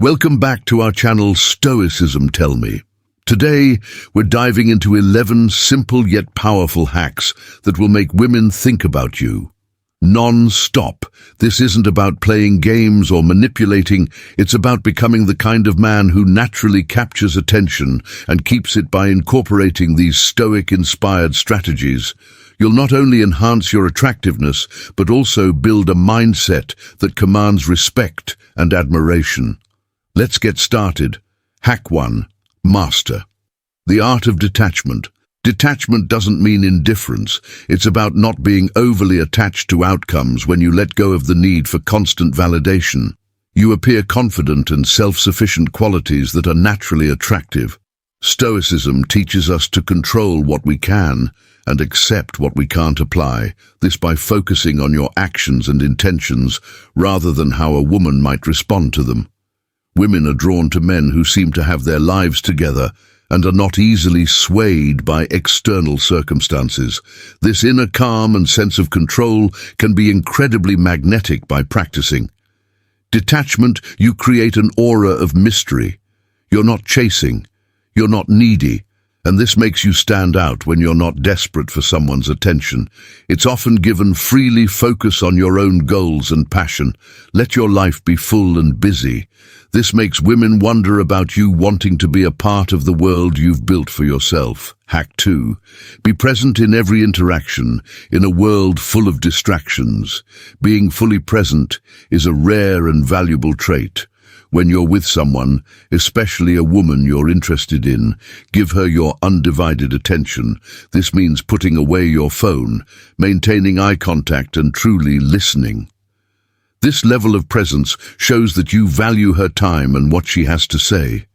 Welcome back to our channel Stoicism Tell Me. Today, we're diving into 11 simple yet powerful hacks that will make women think about you. Non-stop. This isn't about playing games or manipulating, it's about becoming the kind of man who naturally captures attention and keeps it by incorporating these Stoic-inspired strategies. You'll not only enhance your attractiveness, but also build a mindset that commands respect and admiration. Let's get started. Hack 1. Master. The art of detachment. Detachment doesn't mean indifference. It's about not being overly attached to outcomes when you let go of the need for constant validation. You appear confident and self-sufficient, qualities that are naturally attractive. Stoicism teaches us to control what we can and accept what we can't apply, this by focusing on your actions and intentions rather than how a woman might respond to them. Women are drawn to men who seem to have their lives together and are not easily swayed by external circumstances. This inner calm and sense of control can be incredibly magnetic by practicing. Detachment, you create an aura of mystery. You're not chasing, you're not needy, and this makes you stand out when you're not desperate for someone's attention. It's often given freely. Focus on your own goals and passion. Let your life be full and busy. This makes women wonder about you, wanting to be a part of the world you've built for yourself. Hack 2. Be present in every interaction. In a world full of distractions, being fully present is a rare and valuable trait. When you're with someone, especially a woman you're interested in, give her your undivided attention. This means putting away your phone, maintaining eye contact, and truly listening. This level of presence shows that you value her time and what she has to say.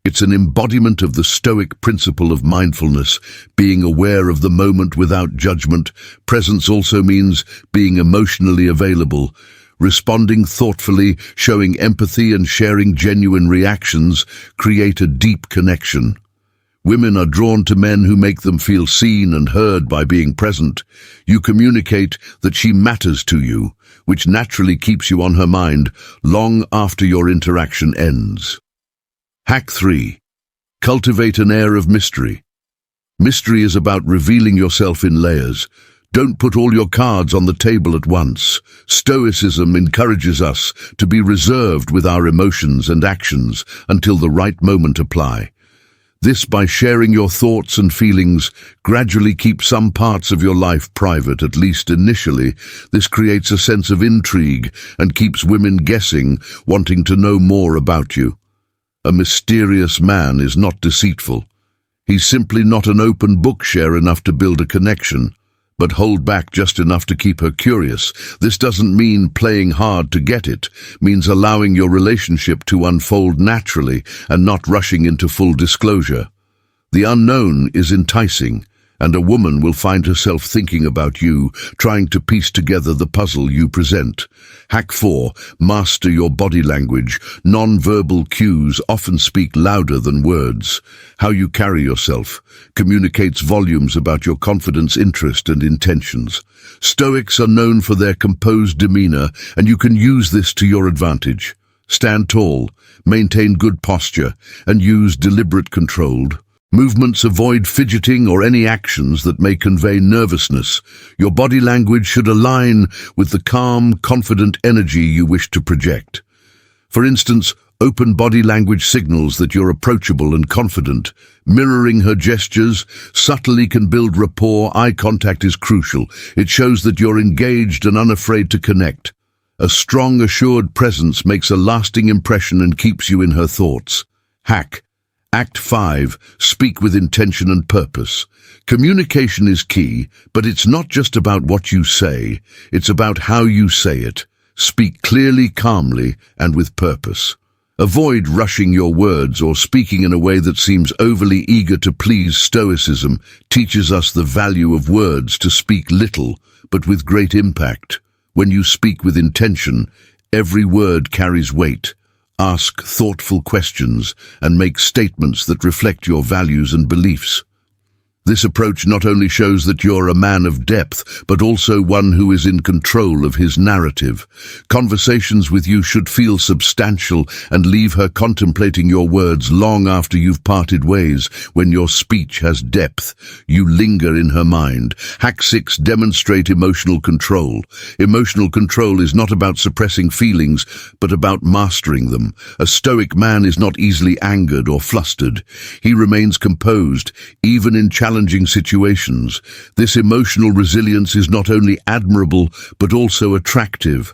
It's an embodiment of the Stoic principle of mindfulness, being aware of the moment without judgment. Presence also means being emotionally available, responding thoughtfully, showing empathy, and sharing genuine reactions create a deep connection. Women are drawn to men who make them feel seen and heard by being present. You communicate that she matters to you, which naturally keeps you on her mind long after your interaction ends. Hack 3. Cultivate an air of mystery. Mystery is about revealing yourself in layers. Don't put all your cards on the table at once. Stoicism encourages us to be reserved with our emotions and actions until the right moment apply. This, by sharing your thoughts and feelings, gradually keep some parts of your life private, at least initially. This creates a sense of intrigue and keeps women guessing, wanting to know more about you. A mysterious man is not deceitful. He's simply not an open book. Share enough to build a connection, but hold back just enough to keep her curious. This doesn't mean playing hard to get it, means allowing your relationship to unfold naturally and not rushing into full disclosure. The unknown is enticing, and a woman will find herself thinking about you, trying to piece together the puzzle you present. Hack 4. Master your body language. Non-verbal cues often speak louder than words. How you carry yourself communicates volumes about your confidence, interest, and intentions. Stoics are known for their composed demeanor, and you can use this to your advantage. Stand tall, maintain good posture, and use deliberate, controlled movements. Avoid fidgeting or any actions that may convey nervousness. Your body language should align with the calm, confident energy you wish to project. For instance, open body language signals that you're approachable and confident. Mirroring her gestures subtly can build rapport. Eye contact is crucial. It shows that you're engaged and unafraid to connect. A strong, assured presence makes a lasting impression and keeps you in her thoughts. Hack. Act 5. Speak with intention and purpose. Communication is key, but it's not just about what you say, it's about how you say it. Speak clearly, calmly, and with purpose. Avoid rushing your words or speaking in a way that seems overly eager to please. Stoicism teaches us the value of words, to speak little, but with great impact. When you speak with intention, every word carries weight. Ask thoughtful questions and make statements that reflect your values and beliefs. This approach not only shows that you're a man of depth, but also one who is in control of his narrative. Conversations with you should feel substantial and leave her contemplating your words long after you've parted ways. When your speech has depth, you linger in her mind. Hack 6. Demonstrate emotional control. Emotional control is not about suppressing feelings, but about mastering them. A Stoic man is not easily angered or flustered. He remains composed, even in challenging situations. This emotional resilience is not only admirable, but also attractive.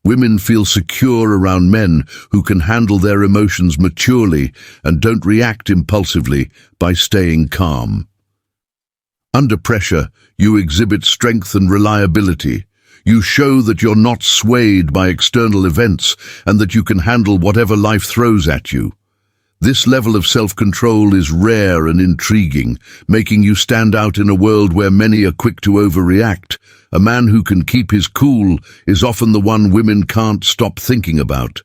Women feel secure around men who can handle their emotions maturely and don't react impulsively by staying calm. Under pressure, you exhibit strength and reliability. You show that you're not swayed by external events and that you can handle whatever life throws at you. This level of self-control is rare and intriguing, making you stand out in a world where many are quick to overreact. A man who can keep his cool is often the one women can't stop thinking about.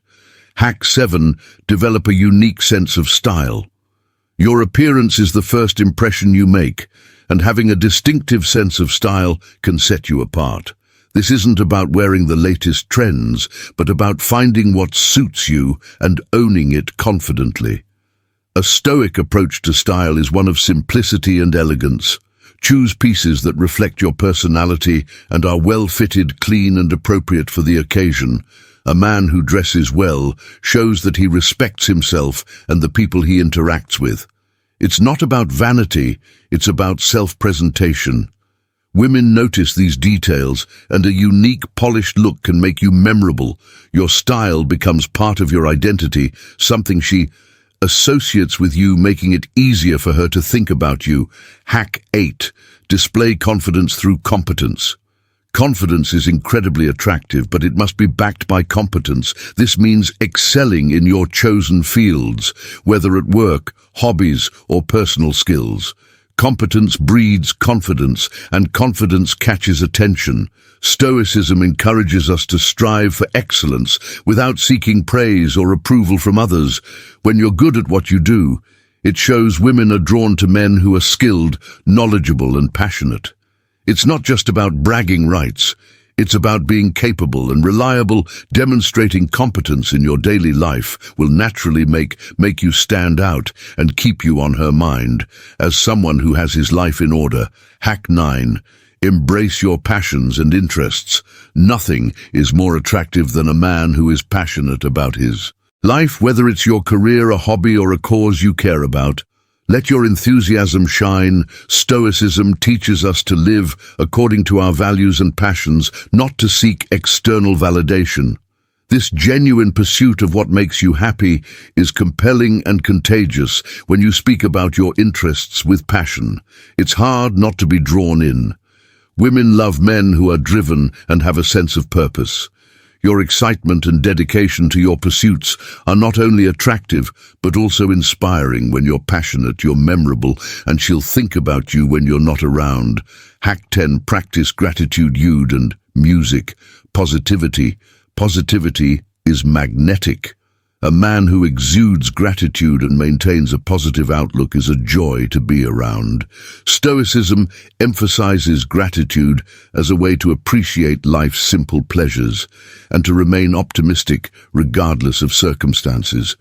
Hack 7. Develop a unique sense of style. Your appearance is the first impression you make, and having a distinctive sense of style can set you apart. This isn't about wearing the latest trends, but about finding what suits you and owning it confidently. A Stoic approach to style is one of simplicity and elegance. Choose pieces that reflect your personality and are well-fitted, clean and appropriate for the occasion. A man who dresses well shows that he respects himself and the people he interacts with. It's not about vanity, it's about self-presentation. Women notice these details, and a unique, polished look can make you memorable. Your style becomes part of your identity, something she associates with you, making it easier for her to think about you. Hack 8. Display confidence through competence. Confidence is incredibly attractive, but it must be backed by competence. This means excelling in your chosen fields, whether at work, hobbies, or personal skills. Competence breeds confidence, and confidence catches attention. Stoicism encourages us to strive for excellence without seeking praise or approval from others. When you're good at what you do, it shows women are drawn to men who are skilled, knowledgeable, and passionate. It's not just about bragging rights. It's about being capable and reliable. Demonstrating competence in your daily life will naturally make you stand out and keep you on her mind as someone who has his life in order. Hack 9. Embrace your passions and interests. Nothing is more attractive than a man who is passionate about his life, whether it's your career, a hobby, or a cause you care about. Let your enthusiasm shine. Stoicism teaches us to live according to our values and passions, not to seek external validation. This genuine pursuit of what makes you happy is compelling and contagious. When you speak about your interests with passion, it's hard not to be drawn in. Women love men who are driven and have a sense of purpose. Your excitement and dedication to your pursuits are not only attractive, but also inspiring. When you're passionate, you're memorable, and she'll think about you when you're not around. Hack 10. Practice gratitude and music. Positivity. Positivity is magnetic. A man who exudes gratitude and maintains a positive outlook is a joy to be around. Stoicism emphasizes gratitude as a way to appreciate life's simple pleasures and to remain optimistic regardless of circumstances.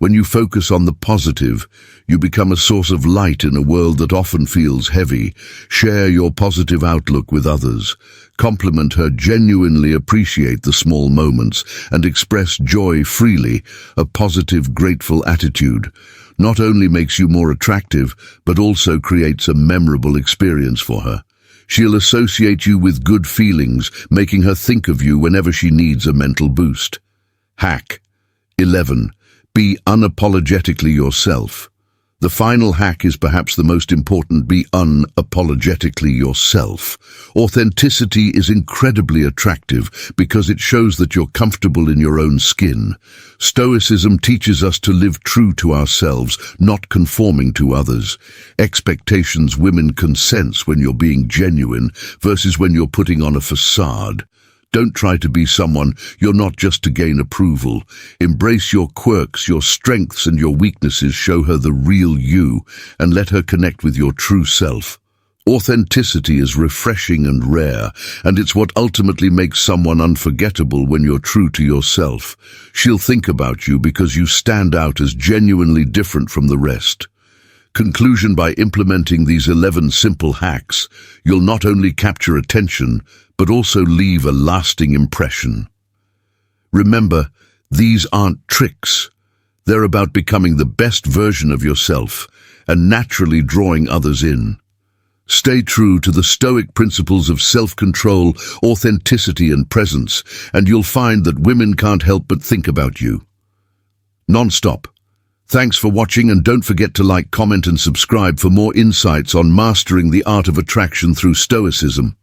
When you focus on the positive, you become a source of light in a world that often feels heavy. Share your positive outlook with others. Compliment her, genuinely appreciate the small moments, and express joy freely. A positive, grateful attitude not only makes you more attractive, but also creates a memorable experience for her. She'll associate you with good feelings, making her think of you whenever she needs a mental boost. Hack 11. Be unapologetically yourself. The final hack is perhaps the most important. Be unapologetically yourself. Authenticity is incredibly attractive because it shows that you're comfortable in your own skin. Stoicism teaches us to live true to ourselves, not conforming to others. Expectations women can sense when you're being genuine versus when you're putting on a facade. Don't try to be someone you're not just to gain approval. Embrace your quirks, your strengths and your weaknesses. Show her the real you and let her connect with your true self. Authenticity is refreshing and rare, and it's what ultimately makes someone unforgettable when you're true to yourself. She'll think about you because you stand out as genuinely different from the rest. Conclusion: by implementing these 11 simple hacks, you'll not only capture attention, but also leave a lasting impression. Remember, these aren't tricks. They're about becoming the best version of yourself and naturally drawing others in. Stay true to the Stoic principles of self-control, authenticity and presence, and you'll find that women can't help but think about you. Non-stop. Thanks for watching, and don't forget to like, comment and subscribe for more insights on mastering the art of attraction through Stoicism.